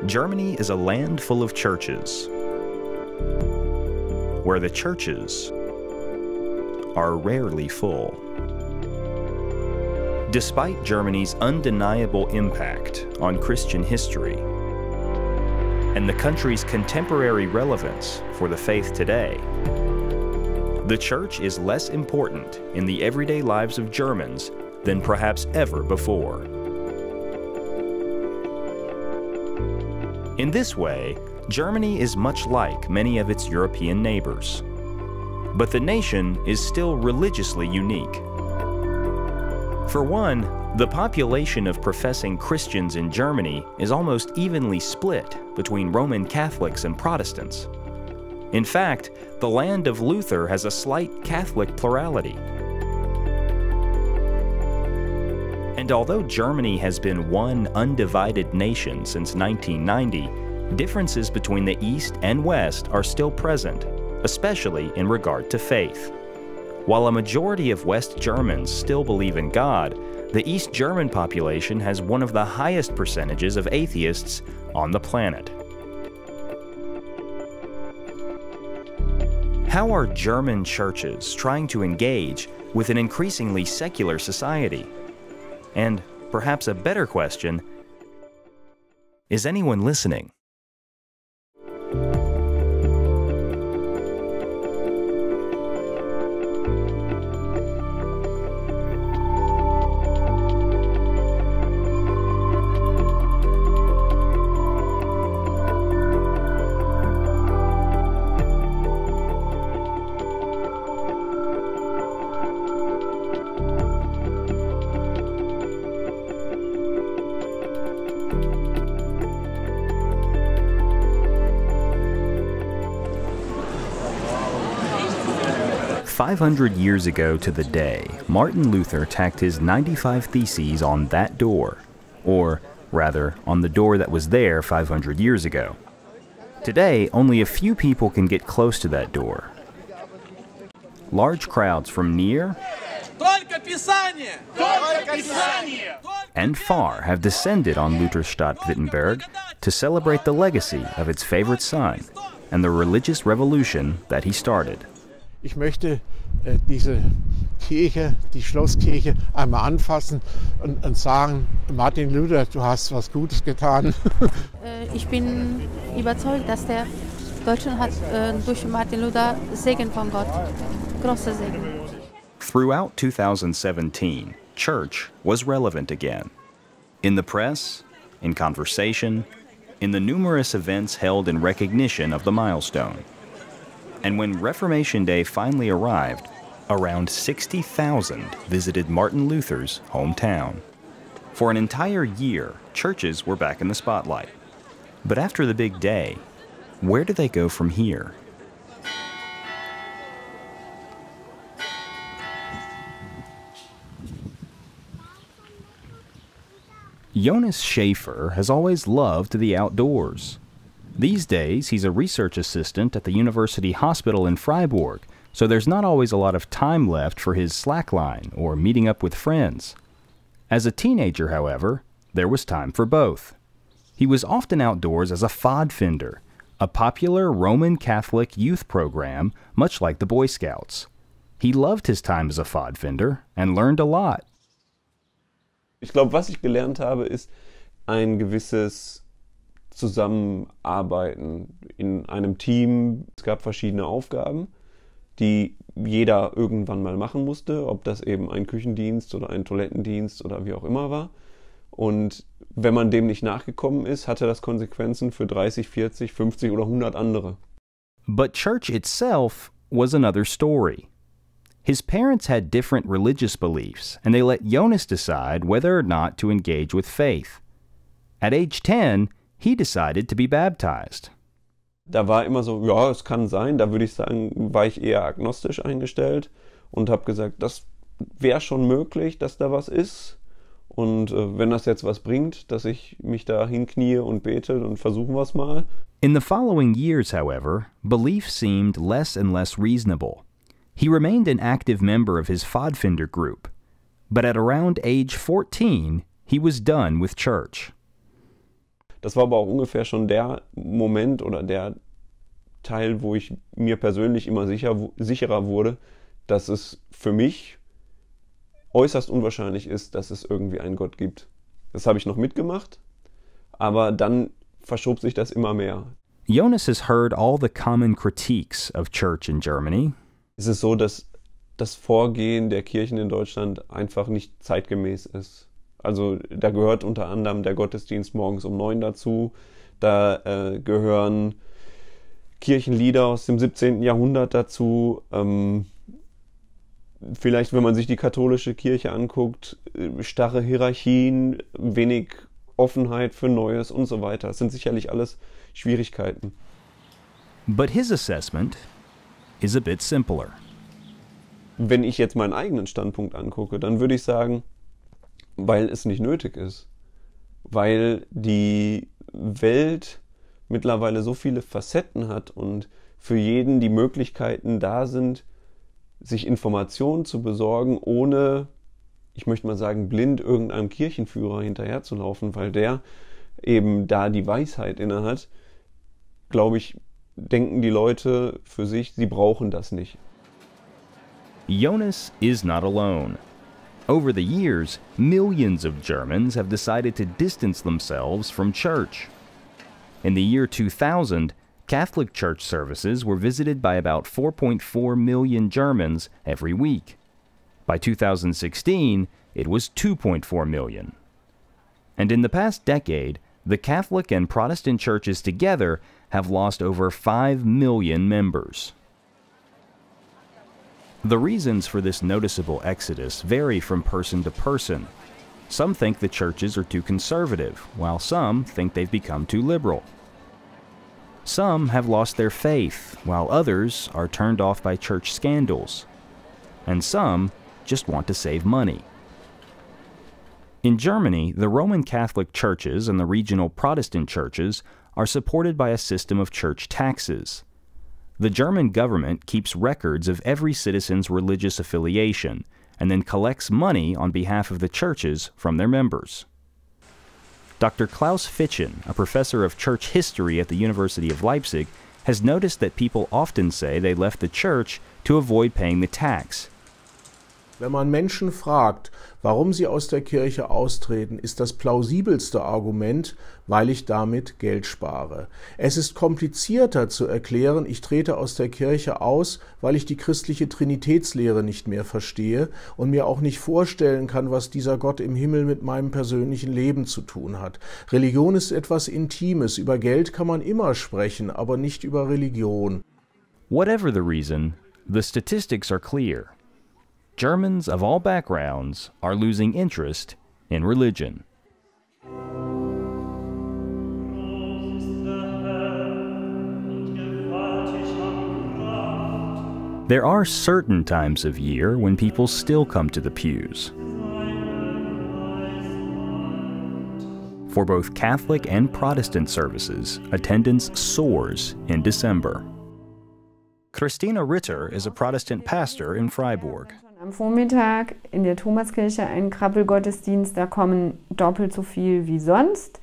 Germany is a land full of churches, where the churches are rarely full. Despite Germany's undeniable impact on Christian history and the country's contemporary relevance for the faith today, the church is less important in the everyday lives of Germans than perhaps ever before. In this way, Germany is much like many of its European neighbors. But the nation is still religiously unique. For one, the population of professing Christians in Germany is almost evenly split between Roman Catholics and Protestants. In fact, the land of Luther has a slight Catholic plurality. And although Germany has been one undivided nation since 1990, differences between the East and West are still present, especially in regard to faith. While a majority of West Germans still believe in God, the East German population has one of the highest percentages of atheists on the planet. How are German churches trying to engage with an increasingly secular society? And perhaps a better question, is anyone listening? 500 years ago to the day, Martin Luther tacked his 95 Theses on that door, or rather, on the door that was there 500 years ago. Today, only a few people can get close to that door. Large crowds from near and far have descended on Lutherstadt Wittenberg to celebrate the legacy of its favorite son and the religious revolution that he started. Ich möchte diese Kirche, die Schlosskirche, einmal anfassen und sagen, Martin Luther, du hast was Gutes getan. Ich bin überzeugt, dass der Deutschland hat durch Martin Luther Segen von Gott, großer Segen. Throughout 2017, church was relevant again. In the press, in conversation, in the numerous events held in recognition of the milestone. And when Reformation Day finally arrived, around 60,000 visited Martin Luther's hometown. For an entire year, churches were back in the spotlight. But after the big day, where do they go from here? Jonas Schaefer has always loved the outdoors. These days, he's a research assistant at the University Hospital in Freiburg, so there's not always a lot of time left for his slackline or meeting up with friends. As a teenager, however, there was time for both. He was often outdoors as a Pfadfinder, a popular Roman Catholic youth program, much like the Boy Scouts. He loved his time as a Pfadfinder and learned a lot. Ich glaube, was ich gelernt habe, ist ein gewisses Zusammenarbeiten in einem Team. Es gab verschiedene Aufgaben, die jeder irgendwann mal machen musste, ob das eben ein Küchendienst oder ein Toilettendienst oder wie auch immer war. Und wenn man dem nicht nachgekommen ist, hatte das Konsequenzen für 30, 40, 50 oder 100 andere. But church itself was another story. His parents had different religious beliefs, and they let Jonas decide whether or not to engage with faith. At age 10, he decided to be baptized. Da war immer so, ja, es kann sein, da würde ich sagen, war ich eher agnostisch eingestellt und habe gesagt, das wäre schon möglich, dass da was ist. Und wenn das jetzt was bringt, dass ich mich da hinknie und bete, dann versuchen wir es mal. In the following years, however, belief seemed less and less reasonable. He remained an active member of his Pfadfinder group, but at around age 14, he was done with church. Das war aber auch ungefähr schon der Moment oder der Teil, wo ich mir persönlich immer sicherer wurde, dass es für mich äußerst unwahrscheinlich ist, dass es irgendwie einen Gott gibt. Das habe ich noch mitgemacht, aber dann verschob sich das immer mehr. Jonas has heard all the common critiques of church in Germany. Es ist so, dass das Vorgehen der Kirchen in Deutschland einfach nicht zeitgemäß ist. Also da gehört unter anderem der Gottesdienst morgens um 9 dazu, da gehören Kirchenlieder aus dem 17. Jahrhundert dazu. Vielleicht, wenn man sich die katholische Kirche anguckt, starre Hierarchien, wenig Offenheit für Neues und so weiter. Das sind sicherlich alles Schwierigkeiten. But his assessment is a bit simpler. Wenn ich jetzt meinen eigenen Standpunkt angucke, dann würde ich sagen, weil es nicht nötig ist. Weil die Welt mittlerweile so viele Facetten hat und für jeden die Möglichkeiten da sind, sich Informationen zu besorgen, ohne, ich möchte mal sagen, blind irgendeinem Kirchenführer hinterherzulaufen, weil der eben da die Weisheit inne hat, glaube ich, denken die Leute für sich, sie brauchen das nicht. Jonas is not alone. Over the years, millions of Germans have decided to distance themselves from church. In the year 2000, Catholic church services were visited by about 4.4 million Germans every week. By 2016, it was 2.4 million. And in the past decade, the Catholic and Protestant churches together have lost over 5 million members. The reasons for this noticeable exodus vary from person to person. Some think the churches are too conservative, while some think they've become too liberal. Some have lost their faith, while others are turned off by church scandals. And some just want to save money. In Germany, the Roman Catholic churches and the regional Protestant churches are supported by a system of church taxes. The German government keeps records of every citizen's religious affiliation and then collects money on behalf of the churches from their members. Dr. Klaus Fitchen, a professor of church history at the University of Leipzig, has noticed that people often say they left the church to avoid paying the tax. Wenn man Menschen fragt, warum sie aus der Kirche austreten, ist das plausibelste Argument, weil ich damit Geld spare. Es ist komplizierter zu erklären, ich trete aus der Kirche aus, weil ich die christliche Trinitätslehre nicht mehr verstehe und mir auch nicht vorstellen kann, was dieser Gott im Himmel mit meinem persönlichen Leben zu tun hat. Religion ist etwas Intimes. Über Geld kann man immer sprechen, aber nicht über Religion. Whatever the reason, the statistics are clear. Germans of all backgrounds are losing interest in religion. There are certain times of year when people still come to the pews. For both Catholic and Protestant services, attendance soars in December. Christina Ritter is a Protestant pastor in Freiburg. Am Vormittag in der Thomaskirche ein Krabbelgottesdienst, da kommen doppelt so viel wie sonst.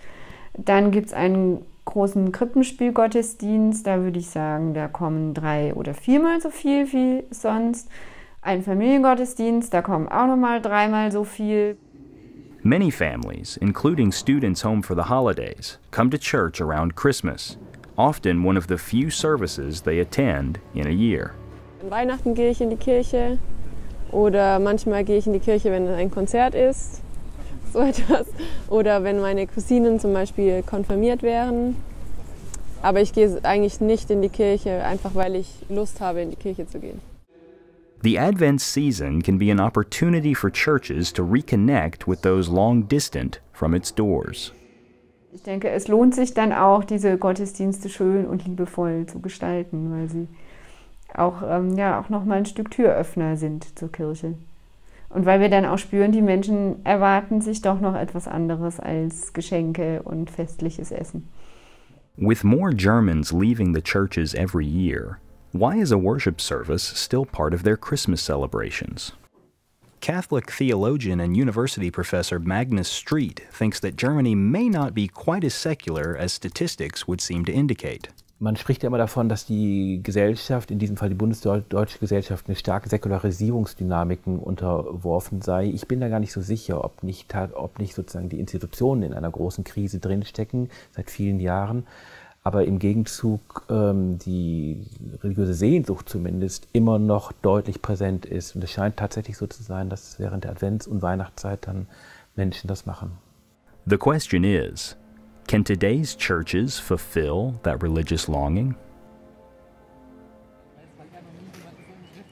Dann gibt es einen großen Krippenspielgottesdienst, da würde ich sagen, da kommen 3- oder 4-mal so viel wie sonst. Ein Familiengottesdienst, da kommen auch nochmal 3-mal so viel. Many families, including students home for the holidays, come to church around Christmas, often one of the few services they attend in a year. An Weihnachten gehe ich in die Kirche oder manchmal gehe ich in die Kirche, wenn ein Konzert ist, so etwas. Oder wenn meine Cousinen zum Beispiel konfirmiert werden. Aber ich gehe eigentlich nicht in die Kirche, einfach weil ich Lust habe, in die Kirche zu gehen. The Advent season can be an opportunity for churches to reconnect with those long distant from its doors. Ich denke, es lohnt sich dann auch, diese Gottesdienste schön und liebevoll zu gestalten, weil sie auch nochmal ein Stück Türöffner sind zur Kirche. Und weil wir dann auch spüren, die Menschen erwarten sich doch noch etwas anderes als Geschenke und festliches Essen. With more Germans leaving the churches every year, why is a worship service still part of their Christmas celebrations? Catholic theologian and university professor Magnus Street thinks that Germany may not be quite as secular as statistics would seem to indicate. Man spricht ja immer davon, dass die Gesellschaft, in diesem Fall die bundesdeutsche Gesellschaft, eine starke Säkularisierungsdynamiken unterworfen sei. Ich bin da gar nicht so sicher, ob nicht sozusagen die Institutionen in einer großen Krise drinstecken, seit vielen Jahren, aber im Gegenzug die religiöse Sehnsucht zumindest immer noch deutlich präsent ist. Und es scheint tatsächlich so zu sein, dass während der Advents- und Weihnachtszeit dann Menschen das machen. The question is, can today's churches fulfill that religious longing?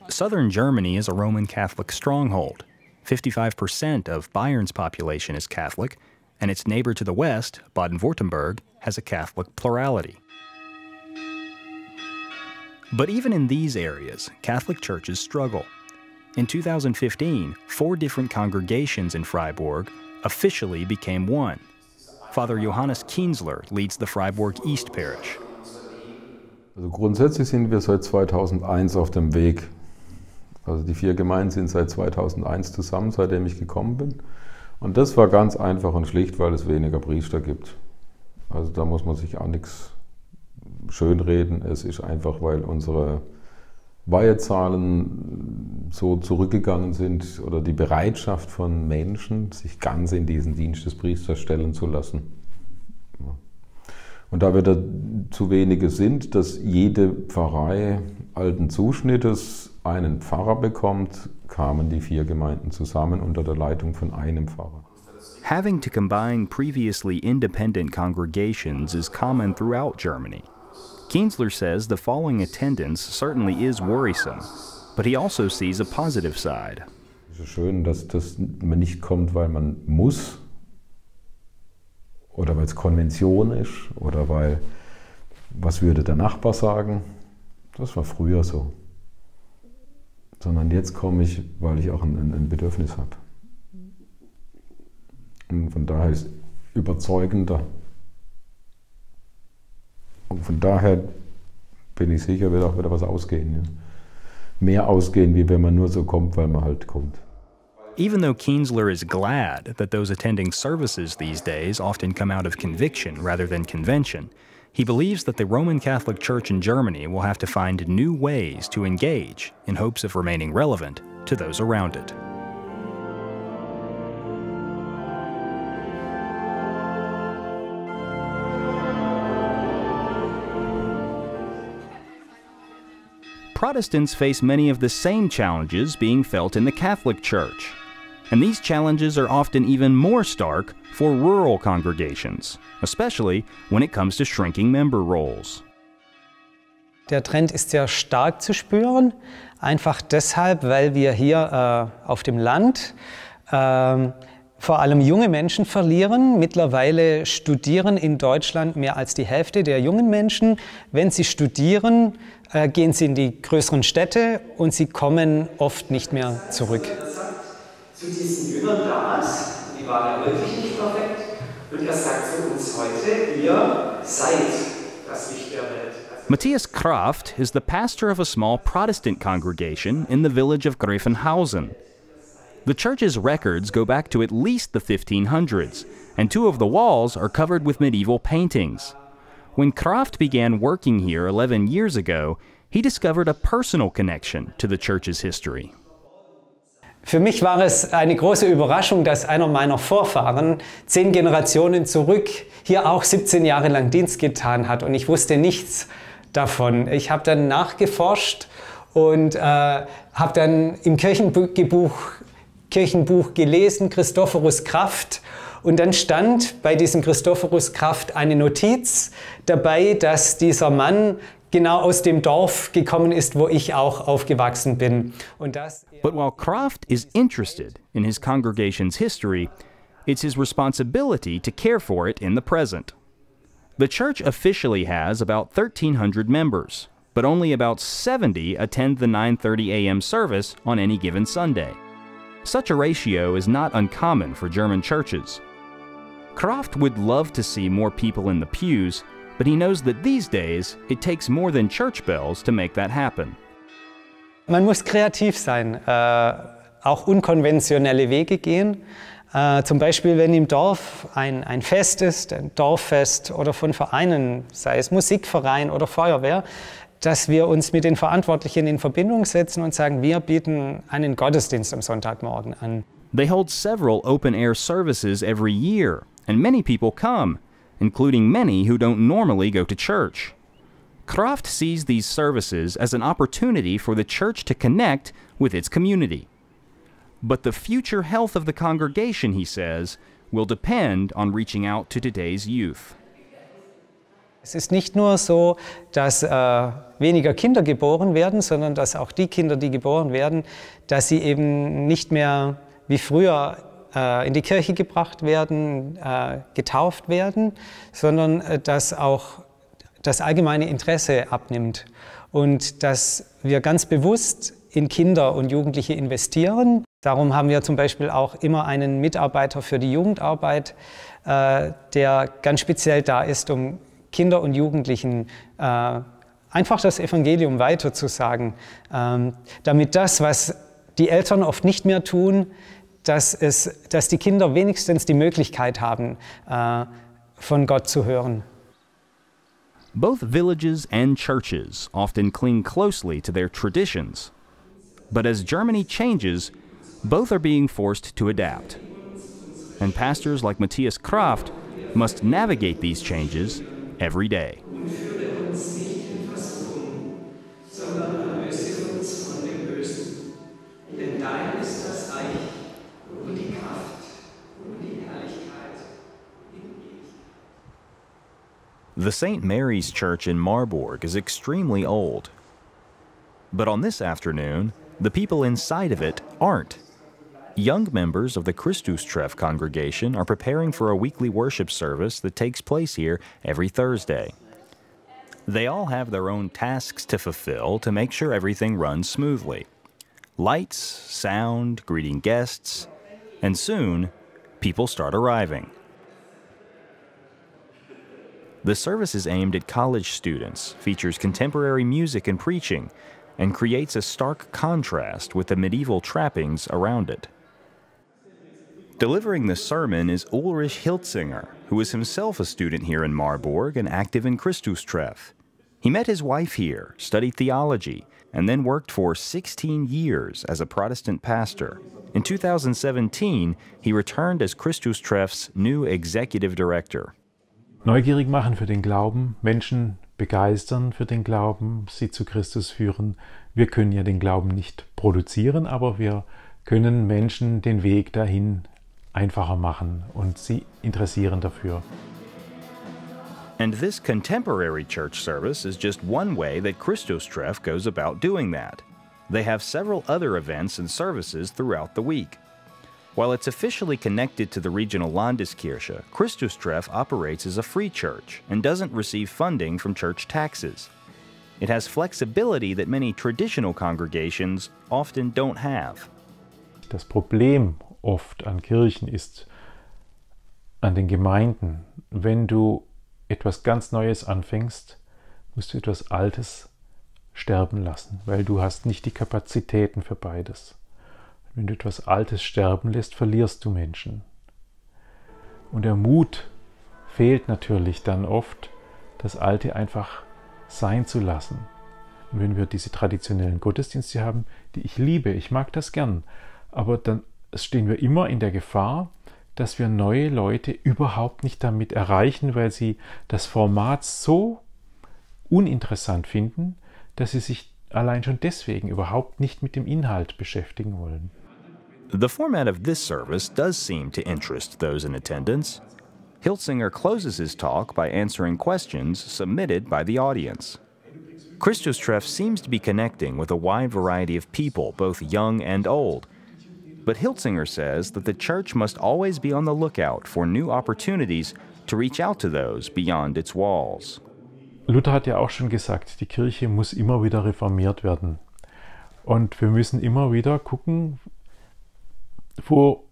Southern Germany is a Roman Catholic stronghold. 55% of Bayern's population is Catholic, and its neighbor to the west, Baden-Württemberg, has a Catholic plurality. But even in these areas, Catholic churches struggle. In 2015, 4 different congregations in Freiburg officially became one. Father Johannes Kienzler leads the Freiburg East Parish. Also grundsätzlich sind wir seit 2001 auf dem Weg. Also die 4 Gemeinden sind seit 2001 zusammen, seitdem ich gekommen bin. Und das war ganz einfach und schlicht, weil es weniger Priester gibt. Also da muss man sich auch nichts schönreden. Es ist einfach, weil unsere Weihezahlen so zurückgegangen sind oder die Bereitschaft von Menschen, sich ganz in diesen Dienst des Priesters stellen zu lassen. Und da wir da zu wenige sind, dass jede Pfarrei alten Zuschnittes einen Pfarrer bekommt, kamen die 4 Gemeinden zusammen unter der Leitung von einem Pfarrer. Having to combine previously independent congregations is common throughout Germany. Kienzler says the falling attendance certainly is worrisome, but he also sees a positive side. Es ist schön, dass man nicht kommt, weil man muss oder weil es Konvention ist oder weil, was würde der Nachbar sagen? Das war früher so. Sondern jetzt komme ich, weil ich auch ein Bedürfnis habe. Und von daher ist es überzeugender. Und von daher bin ich sicher, wird auch wieder was ausgehen. Ja. Mehr ausgehen, wie wenn man nur so kommt, weil man halt kommt. Even though Kienzler is glad that those attending services these days often come out of conviction rather than convention, he believes that the Roman Catholic Church in Germany will have to find new ways to engage in hopes of remaining relevant to those around it. Protestants face many of the same challenges being felt in the Catholic Church. And these challenges are often even more stark for rural congregations, especially when it comes to shrinking member rolls. Der Trend ist sehr stark zu spüren, einfach deshalb, weil wir hier auf dem Land vor allem junge Menschen verlieren. Mittlerweile studieren in Deutschland mehr als die Hälfte der jungen Menschen. Wenn sie studieren, gehen sie in die größeren Städte und sie kommen oft nicht mehr zurück. Zu diesen Jüngern damals, die waren ja wirklich nicht perfekt, und er sagt zu uns heute, ihr seid das Licht der Welt. Matthias Kraft is the pastor of a small Protestant congregation in the village of Greifenhausen. The church's records go back to at least the 1500s, and 2 of the walls are covered with medieval paintings. When Kraft began working here 11 years ago, he discovered a personal connection to the church's history. Für mich war es eine große Überraschung, dass einer meiner Vorfahren 10 Generationen zurück hier auch 17 Jahre lang Dienst getan hat und ich wusste nichts davon. Ich habe dann nachgeforscht und habe dann im Kirchenbuch gelesen, Christophorus Kraft, und dann stand bei diesem Christophorus Kraft eine Notiz dabei, dass dieser Mann genau aus dem Dorf gekommen ist, wo ich auch aufgewachsen bin. But while Kraft is interested in his congregation's history, it's his responsibility to care for it in the present. The church officially has about 1,300 members, but only about 70 attend the 9:30 a.m. service on any given Sunday. Such a ratio is not uncommon for German churches. Kraft would love to see more people in the pews, but he knows that these days it takes more than church bells to make that happen. Man muss kreativ sein. auch unkonventionelle Wege gehen. Zum Beispiel, wenn im Dorf ein Fest ist, ein Dorffest oder von Vereinen, sei es Musikverein oder Feuerwehr, dass wir uns mit den Verantwortlichen in Verbindung setzen und sagen, wir bieten einen Gottesdienst am Sonntagmorgen an. They hold several open-air services every year, and many people come, including many who don't normally go to church. Kraft sees these services as an opportunity for the church to connect with its community. But the future health of the congregation, he says, will depend on reaching out to today's youth. Es ist nicht nur so, dass weniger Kinder geboren werden, sondern dass auch die Kinder, die geboren werden, dass sie eben nicht mehr wie früher in die Kirche gebracht werden, getauft werden, sondern dass auch das allgemeine Interesse abnimmt und dass wir ganz bewusst in Kinder und Jugendliche investieren. Darum haben wir zum Beispiel auch immer einen Mitarbeiter für die Jugendarbeit, der ganz speziell da ist, um Kinder und Jugendlichen einfach das Evangelium weiterzusagen, damit das, was die Eltern oft nicht mehr tun, dass die Kinder wenigstens die Möglichkeit haben, von Gott zu hören. Both villages and churches often cling closely to their traditions. But as Germany changes, both are being forced to adapt. And pastors like Matthias Kraft must navigate these changes every day. The St. Mary's Church in Marburg is extremely old. But on this afternoon, the people inside of it aren't. Young members of the Christustreff congregation are preparing for a weekly worship service that takes place here every Thursday. They all have their own tasks to fulfill to make sure everything runs smoothly. Lights, sound, greeting guests, and soon, people start arriving. The service is aimed at college students, features contemporary music and preaching, and creates a stark contrast with the medieval trappings around it. Delivering the sermon is Ulrich Hiltzinger, who is himself a student here in Marburg and active in Christustreff. He met his wife here, studied theology, and then worked for 16 years as a Protestant pastor. In 2017, he returned as Christustreff's new executive director. Neugierig machen für den Glauben, Menschen begeistern für den Glauben, sie zu Christus führen. Wir können ja den Glauben nicht produzieren, aber wir können Menschen den Weg dahin einfacher machen und sie interessieren dafür. And this contemporary church service is just one way that Christustreff goes about doing that. They have several other events and services throughout the week. While it's officially connected to the regional Landeskirche, Christustreff operates as a free church and doesn't receive funding from church taxes. It has flexibility that many traditional congregations often don't have. Das Problem oft an Kirchen ist, an den Gemeinden, wenn du etwas ganz Neues anfängst, musst du etwas Altes sterben lassen, weil du hast nicht die Kapazitäten für beides. Wenn du etwas Altes sterben lässt, verlierst du Menschen. Und der Mut fehlt natürlich dann oft, das Alte einfach sein zu lassen. Und wenn wir diese traditionellen Gottesdienste haben, die ich liebe, ich mag das gern, aber dann stehen wir immer in der Gefahr, dass wir neue Leute überhaupt nicht damit erreichen, weil sie das Format so uninteressant finden, dass sie sich allein schon deswegen überhaupt nicht mit dem Inhalt beschäftigen wollen. The format of this service does seem to interest those in attendance. Hiltzinger closes his talk by answering questions submitted by the audience. Christustreff seems to be connecting with a wide variety of people, both young and old. But Hiltzinger says that the church must always be on the lookout for new opportunities to reach out to those beyond its walls. Luther hat ja auch schon gesagt, die Kirche muss immer wieder reformiert werden. Und wir müssen immer wieder gucken, wo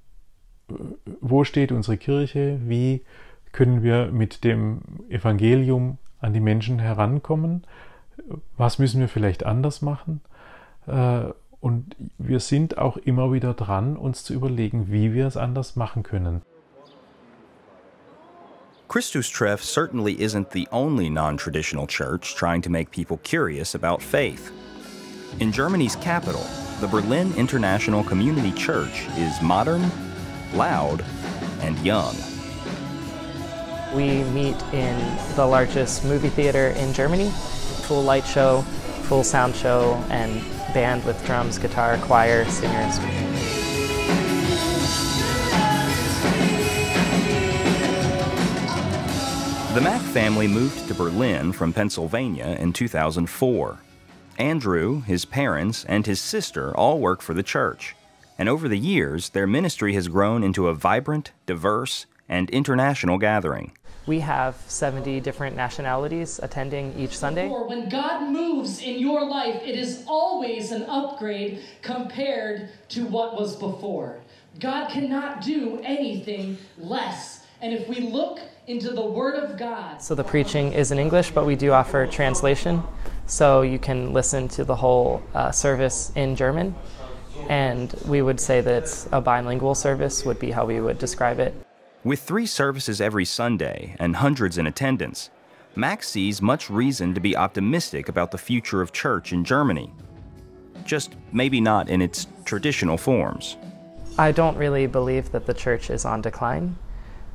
steht unsere Kirche, wie können wir mit dem Evangelium an die Menschen herankommen, was müssen wir vielleicht anders machen. Und wir sind auch immer wieder dran, uns zu überlegen, wie wir es anders machen können. Christustreff certainly isn't the only non-traditional church trying to make people curious about faith. In Germany's capital, the Berlin International Community Church is modern, loud, and young. We meet in the largest movie theater in Germany. Full light show, full sound show, and band with drums, guitar, choir, singers. The Mack family moved to Berlin from Pennsylvania in 2004. Andrew, his parents, and his sister all work for the church. And over the years, their ministry has grown into a vibrant, diverse, and international gathering. We have 70 different nationalities attending each Sunday. When God moves in your life, it is always an upgrade compared to what was before. God cannot do anything less. And if we look into the Word of God... So the preaching is in English, but we do offer translation. So you can listen to the whole service in German. And we would say that it's a bilingual service, would be how we would describe it. With 3 services every Sunday and hundreds in attendance, Max sees much reason to be optimistic about the future of church in Germany. Just maybe not in its traditional forms. I don't really believe that the church is on decline.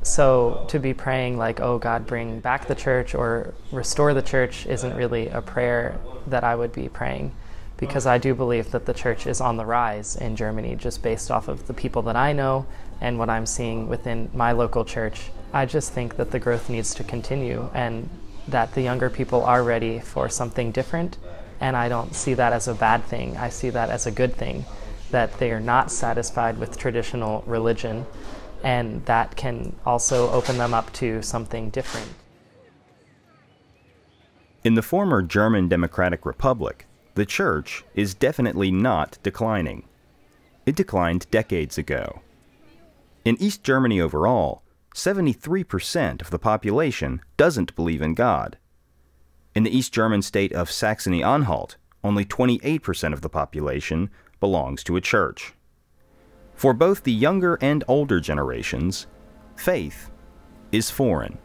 So to be praying like, oh God, bring back the church or restore the church isn't really a prayer that I would be praying, because I do believe that the church is on the rise in Germany just based off of the people that I know and what I'm seeing within my local church. I just think that the growth needs to continue and that the younger people are ready for something different, and I don't see that as a bad thing. I see that as a good thing, that they are not satisfied with traditional religion, and that can also open them up to something different. In the former German Democratic Republic, the church is definitely not declining. It declined decades ago. In East Germany overall, 73% of the population doesn't believe in God. In the East German state of Saxony-Anhalt, only 28% of the population belongs to a church. For both the younger and older generations, faith is foreign.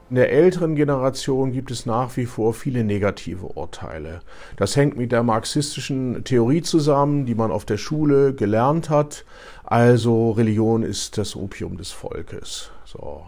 In der älteren Generation gibt es nach wie vor viele negative Urteile. Das hängt mit der marxistischen Theorie zusammen, die man auf der Schule gelernt hat. Also Religion ist das Opium des Volkes. So.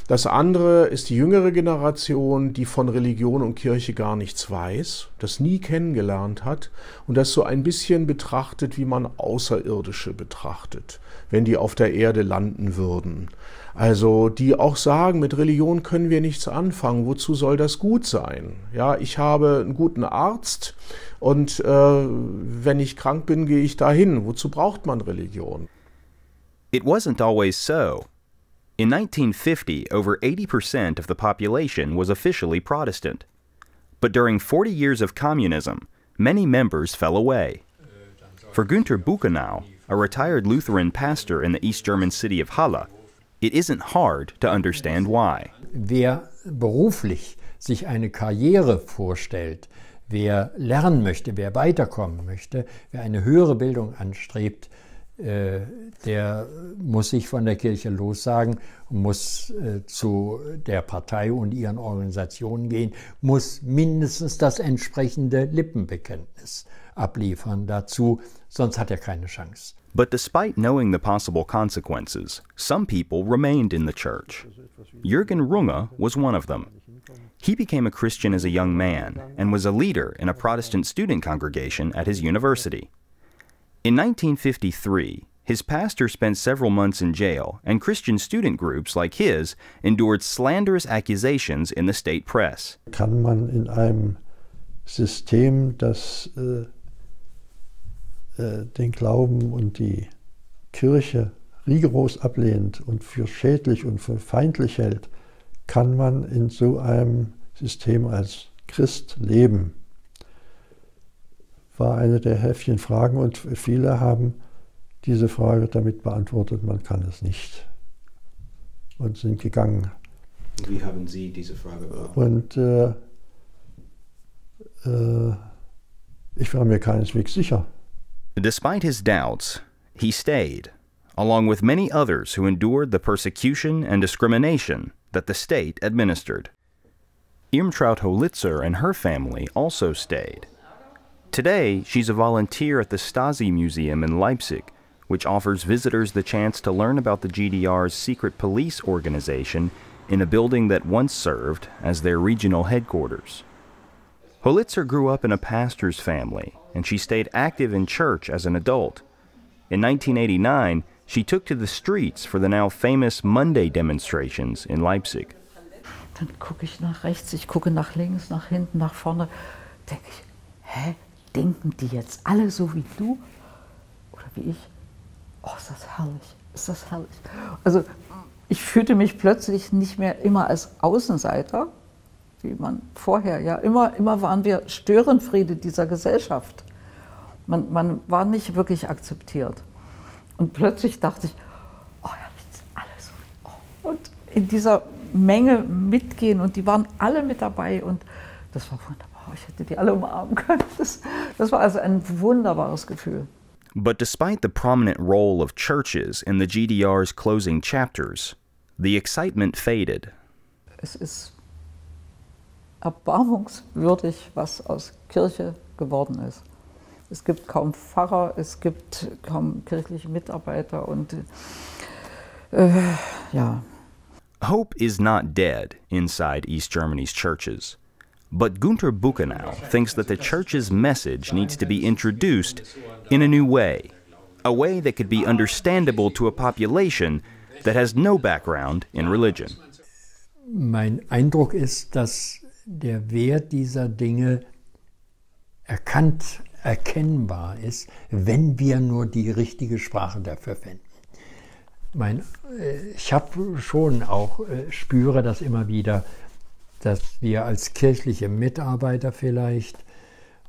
Das andere ist die jüngere Generation, die von Religion und Kirche gar nichts weiß, das nie kennengelernt hat und das so ein bisschen betrachtet, wie man Außerirdische betrachtet, wenn die auf der Erde landen würden. Also die auch sagen, mit Religion können wir nichts anfangen, wozu soll das gut sein? Ja, ich habe einen guten Arzt und wenn ich krank bin, gehe ich dahin. Wozu braucht man Religion? It wasn't always so. In 1950, over 80% of the population was officially Protestant. But during 40 years of communism, many members fell away. For Günter Buchenau, a retired Lutheran pastor in the East German city of Halle, it isn't hard to understand why. Wer beruflich sich eine Karriere vorstellt, wer lernen möchte, wer weiterkommen möchte, wer eine höhere Bildung anstrebt, der muss sich von der Kirche lossagen, muss zu der Partei und ihren Organisationen gehen, muss mindestens das entsprechende Lippenbekenntnis abliefern dazu, sonst hat er keine Chance. But despite knowing the possible consequences, some people remained in the church. Jürgen Runge was one of them. He became a Christian as a young man and was a leader in a Protestant student congregation at his university. In 1953, his pastor spent several months in jail, and Christian student groups like his endured slanderous accusations in the state press. Kann man in einem System, das den Glauben und die Kirche rigoros ablehnt und für schädlich und für feindlich hält, kann man in so einem System als Christ leben? War eine der häufigen Fragen und viele haben diese Frage damit beantwortet, man kann es nicht und sind gegangen. Wie haben Sie diese Frage beantwortet? Und Ich war mir keineswegs sicher. Despite his doubts, he stayed, along with many others who endured the persecution and discrimination that the state administered. Irmtraut Holitzer and her family also stayed. Today, she's a volunteer at the Stasi Museum in Leipzig, which offers visitors the chance to learn about the GDR's secret police organization in a building that once served as their regional headquarters. Holitzer grew up in a pastor's family, and she stayed active in church as an adult. In 1989, she took to the streets for the now famous Monday demonstrations in Leipzig. Dann gucke ich nach rechts, ich gucke nach links, nach hinten, nach vorne. Denke ich, hä, denken die jetzt alle so wie du oder wie ich? Oh, ist das herrlich, ist das herrlich. Also ich fühlte mich plötzlich nicht mehr immer als Außenseiter, wie man vorher, ja, immer waren wir Störenfriede dieser Gesellschaft. Man war nicht wirklich akzeptiert. Und plötzlich dachte ich, oh ja, das ist alles so. Oh. Und in dieser Menge mitgehen und die waren alle mit dabei und das war wunderbar. Ich hätte die alle umarmen können. Das war also ein wunderbares Gefühl. But despite the prominent role of churches in the GDR's closing chapters, the excitement faded. Es ist erbarmungswürdig, was aus Kirche geworden ist. Es gibt kaum Pfarrer, es gibt kaum kirchliche Mitarbeiter und ja. Hope is not dead inside East Germany's churches. But Günter Buchenau thinks that the church's message needs to be introduced in a new way, a way that could be understandable to a population that has no background in religion. Mein Eindruck ist, dass der Wert dieser Dinge erkennbar ist, wenn wir nur die richtige Sprache dafür finden. Ich habe schon auch, spüre das immer wieder, dass wir als kirchliche Mitarbeiter vielleicht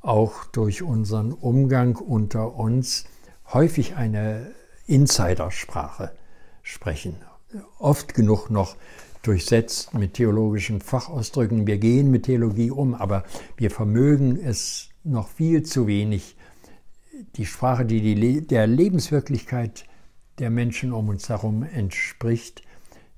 auch durch unseren Umgang unter uns häufig eine Insidersprache sprechen. Oft genug noch durchsetzt mit theologischen Fachausdrücken. Wir gehen mit Theologie um, aber wir vermögen es noch viel zu wenig, die Sprache, die der Lebenswirklichkeit der Menschen um uns herum entspricht,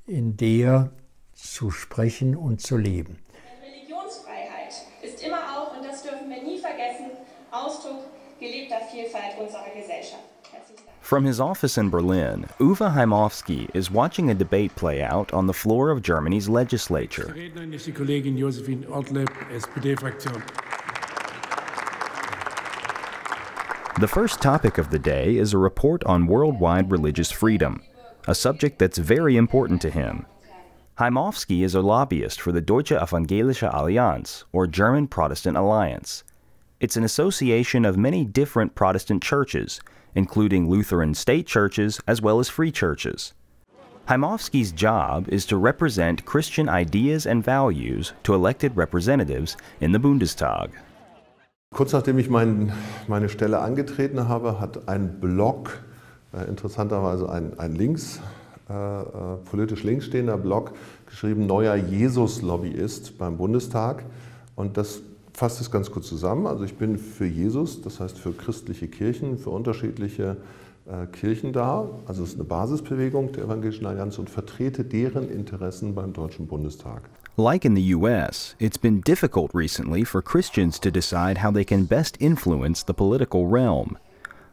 in der zu sprechen und zu leben. Religionsfreiheit ist immer auch, und das dürfen wir nie vergessen, Ausdruck gelebter Vielfalt unserer Gesellschaft. From his office in Berlin, Uwe Heimowski is watching a debate play out on the floor of Germany's legislature. The first topic of the day is a report on worldwide religious freedom, a subject that's very important to him. Heimowski is a lobbyist for the Deutsche Evangelische Allianz, or German Protestant Alliance. It's an association of many different Protestant churches, including Lutheran state churches as well as free churches. Heimowski's job is to represent Christian ideas and values to elected representatives in the Bundestag. Kurz nachdem ich meine Stelle angetreten habe, hat ein Blog, interessanterweise ein politisch links stehender Blog, geschrieben, neuer Jesus-Lobbyist beim Bundestag. Und das fasst es ganz kurz zusammen. Also ich bin für Jesus, das heißt für christliche Kirchen, für unterschiedliche Kirchen da. Also es ist eine Basisbewegung der Evangelischen Allianz und vertrete deren Interessen beim Deutschen Bundestag. Like in the US, it's been difficult recently for Christians to decide how they can best influence the political realm.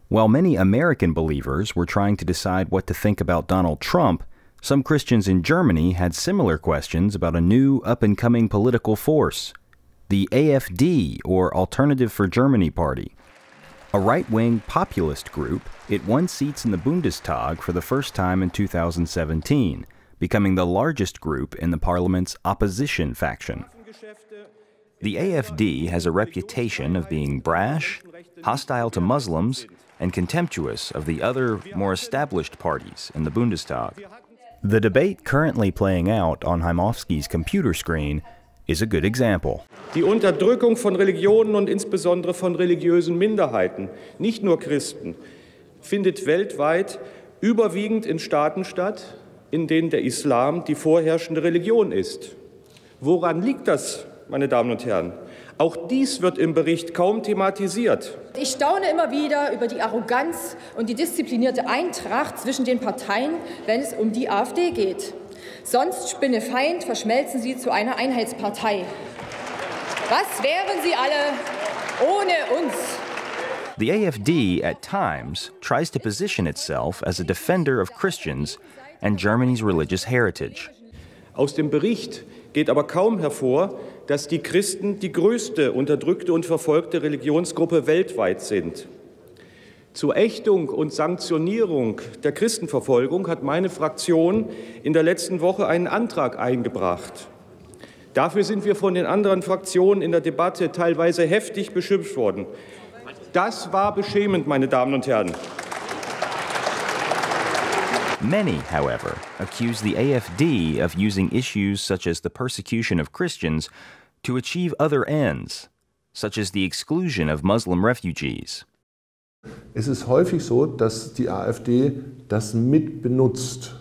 While many American believers were trying to decide what to think about Donald Trump, some Christians in Germany had similar questions about a new up-and-coming political force, the AfD, or Alternative for Germany Party. A right-wing populist group, it won seats in the Bundestag for the first time in 2017, becoming the largest group in the parliament's opposition faction. The AfD has a reputation of being brash, hostile to Muslims, and contemptuous of the other, more established parties in the Bundestag. The debate currently playing out on Heimowski's computer screen is a good example. Die Unterdrückung von Religionen und insbesondere von religiösen Minderheiten, nicht nur Christen, findet weltweit überwiegend in Staaten statt, in denen der Islam die vorherrschende Religion ist. Woran liegt das, meine Damen und Herren? Auch dies wird im Bericht kaum thematisiert. Ich staune immer wieder über die Arroganz und die disziplinierte Eintracht zwischen den Parteien, wenn es um die AfD geht. Sonst spinnefeind verschmelzen sie zu einer Einheitspartei. Was wären sie alle ohne uns? The AfD, at times, tries to position itself as a defender of Christians and Germany's religious heritage. Aus dem Bericht geht aber kaum hervor, dass die Christen die größte unterdrückte und verfolgte Religionsgruppe weltweit sind. Zur Ächtung und Sanktionierung der Christenverfolgung hat meine Fraktion in der letzten Woche einen Antrag eingebracht. Dafür sind wir von den anderen Fraktionen in der Debatte teilweise heftig beschimpft worden. Das war beschämend, meine Damen und Herren. Many, however, accuse the AfD of using issues such as the persecution of Christians to achieve other ends, such as the exclusion of Muslim refugees. Es ist häufig so, dass die AfD das mitbenutzt.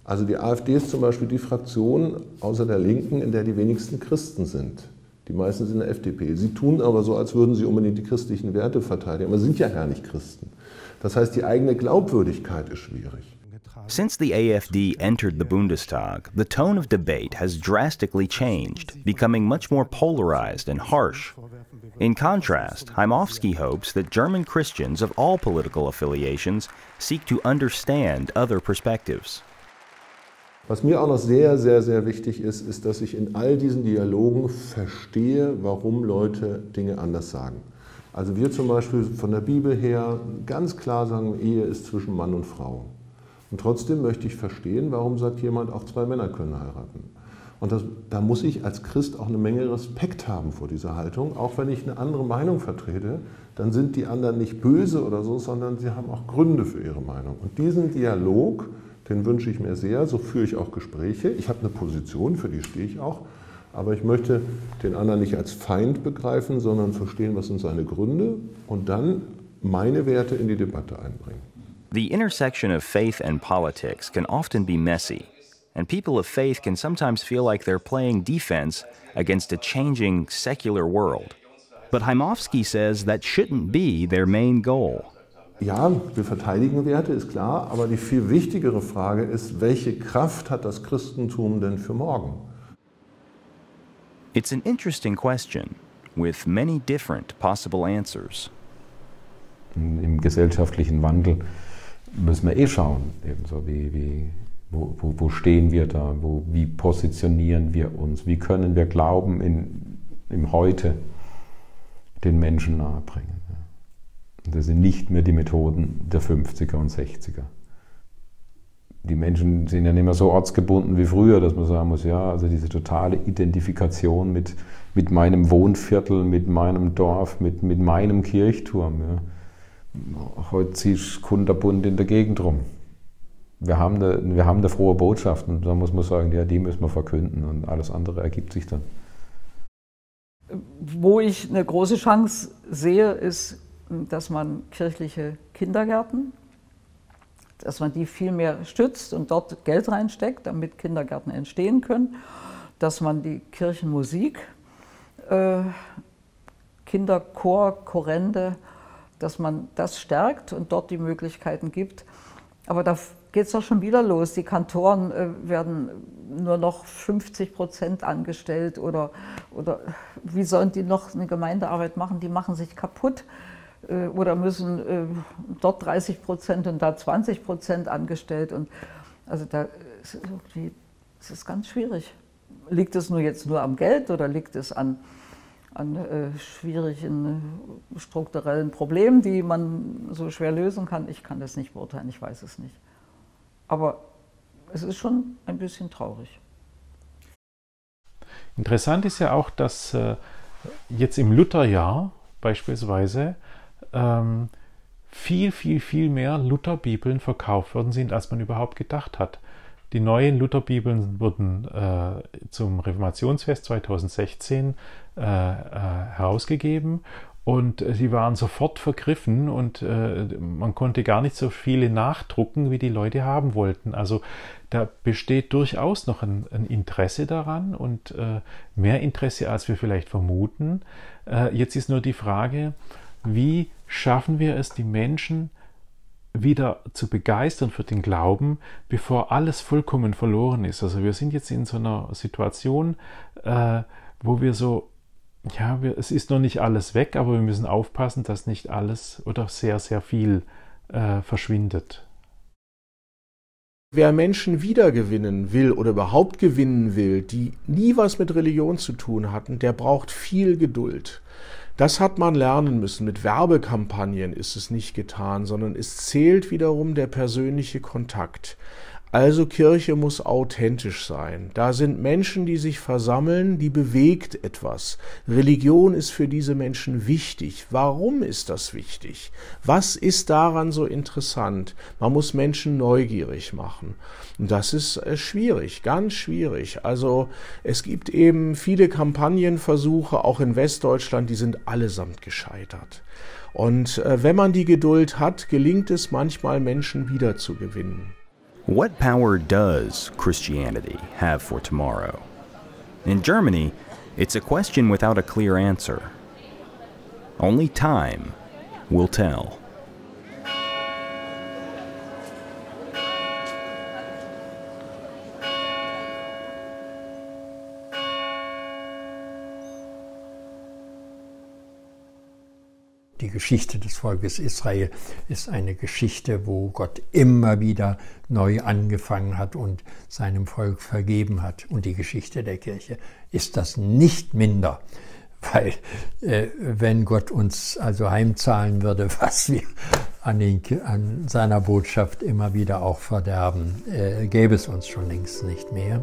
Also die AfD ist zum Beispiel die Fraktion außer der Linken, in der die wenigsten Christen sind. Die meisten sind in der FDP. Sie tun aber so, als würden sie unbedingt die christlichen Werte verteidigen, aber sind ja gar nicht Christen. Das heißt, die eigene Glaubwürdigkeit ist schwierig. Since the AfD entered the Bundestag, the tone of debate has drastically changed, becoming much more polarized and harsh. In contrast, Heimowski hopes that German Christians of all political affiliations seek to understand other perspectives. Was mir auch noch sehr, sehr, sehr wichtig ist, ist, dass ich in all diesen Dialogen verstehe, warum Leute Dinge anders sagen. Also wir zum Beispiel von der Bibel her ganz klar sagen, Ehe ist zwischen Mann und Frau. Und trotzdem möchte ich verstehen, warum sagt jemand, auch zwei Männer können heiraten. Und da muss ich als Christ auch eine Menge Respekt haben vor dieser Haltung. Auch wenn ich eine andere Meinung vertrete, dann sind die anderen nicht böse oder so, sondern sie haben auch Gründe für ihre Meinung. Und diesen Dialog, den wünsche ich mir sehr, so führe ich auch Gespräche. Ich habe eine Position, für die stehe ich auch. Aber ich möchte den anderen nicht als Feind begreifen, sondern verstehen, was sind seine Gründe und dann meine Werte in die Debatte einbringen. The intersection of faith and politics can often be messy, and people of faith can sometimes feel like they're playing defense against a changing secular world. But Heimowski says that shouldn't be their main goal. Ja, wir verteidigen Werte, ist klar, aber die viel wichtigere Frage ist, welche Kraft hat das Christentum denn für morgen? It's an interesting question, with many different possible answers. Im gesellschaftlichen Wandel müssen wir schauen, ebenso wo stehen wir da, wie positionieren wir uns, wie können wir Glauben im Heute den Menschen nahebringen. Das sind nicht mehr die Methoden der 50er und 60er. Die Menschen sind ja nicht mehr so ortsgebunden wie früher, dass man sagen muss, ja, also diese totale Identifikation mit meinem Wohnviertel, mit meinem Dorf, mit meinem Kirchturm. Ja. Heute ziehst du kunterbunt in der Gegend rum. Wir haben eine frohe Botschaft und da muss man sagen, ja, die müssen wir verkünden und alles andere ergibt sich dann. Wo ich eine große Chance sehe, ist, dass man kirchliche Kindergärten, dass man die viel mehr stützt und dort Geld reinsteckt, damit Kindergärten entstehen können, dass man die Kirchenmusik, Kinderchor, Chorende, dass man das stärkt und dort die Möglichkeiten gibt. Aber da geht es doch schon wieder los. Die Kantoren werden nur noch 50% angestellt oder wie sollen die noch eine Gemeindearbeit machen? Die machen sich kaputt oder müssen dort 30% und da 20% angestellt. Und also da ist irgendwie, es ist ganz schwierig. Liegt es jetzt nur am Geld oder liegt es an schwierigen strukturellen Problemen, die man so schwer lösen kann? Ich kann das nicht beurteilen, ich weiß es nicht. Aber es ist schon ein bisschen traurig. Interessant ist ja auch, dass jetzt im Lutherjahr beispielsweise viel mehr Lutherbibeln verkauft worden sind, als man überhaupt gedacht hat. Die neuen Lutherbibeln wurden zum Reformationsfest 2016 herausgegeben Und sie waren sofort vergriffen und man konnte gar nicht so viele nachdrucken, wie die Leute haben wollten. Also da besteht durchaus noch ein Interesse daran und mehr Interesse, als wir vielleicht vermuten. Jetzt ist nur die Frage, wie schaffen wir es, die Menschen wieder zu begeistern für den Glauben, bevor alles vollkommen verloren ist. Also wir sind jetzt in so einer Situation, wo wir so, ja, es ist noch nicht alles weg, aber wir müssen aufpassen, dass nicht alles oder sehr, sehr viel verschwindet. Wer Menschen wiedergewinnen will oder überhaupt gewinnen will, die nie was mit Religion zu tun hatten, der braucht viel Geduld. Das hat man lernen müssen. Mit Werbekampagnen ist es nicht getan, sondern es zählt wiederum der persönliche Kontakt. Also Kirche muss authentisch sein. Da sind Menschen, die sich versammeln, die bewegt etwas. Religion ist für diese Menschen wichtig. Warum ist das wichtig? Was ist daran so interessant? Man muss Menschen neugierig machen. Und das ist schwierig, ganz schwierig. Also es gibt eben viele Kampagnenversuche, auch in Westdeutschland, die sind allesamt gescheitert. Und wenn man die Geduld hat, gelingt es manchmal, Menschen wiederzugewinnen. What power does Christianity have for tomorrow? In Germany, it's a question without a clear answer. Only time will tell. Die Geschichte des Volkes Israel ist eine Geschichte, wo Gott immer wieder neu angefangen hat und seinem Volk vergeben hat. Und die Geschichte der Kirche ist das nicht minder, weil wenn Gott uns also heimzahlen würde, was wir an seiner Botschaft immer wieder auch verderben, gäbe es uns schon längst nicht mehr.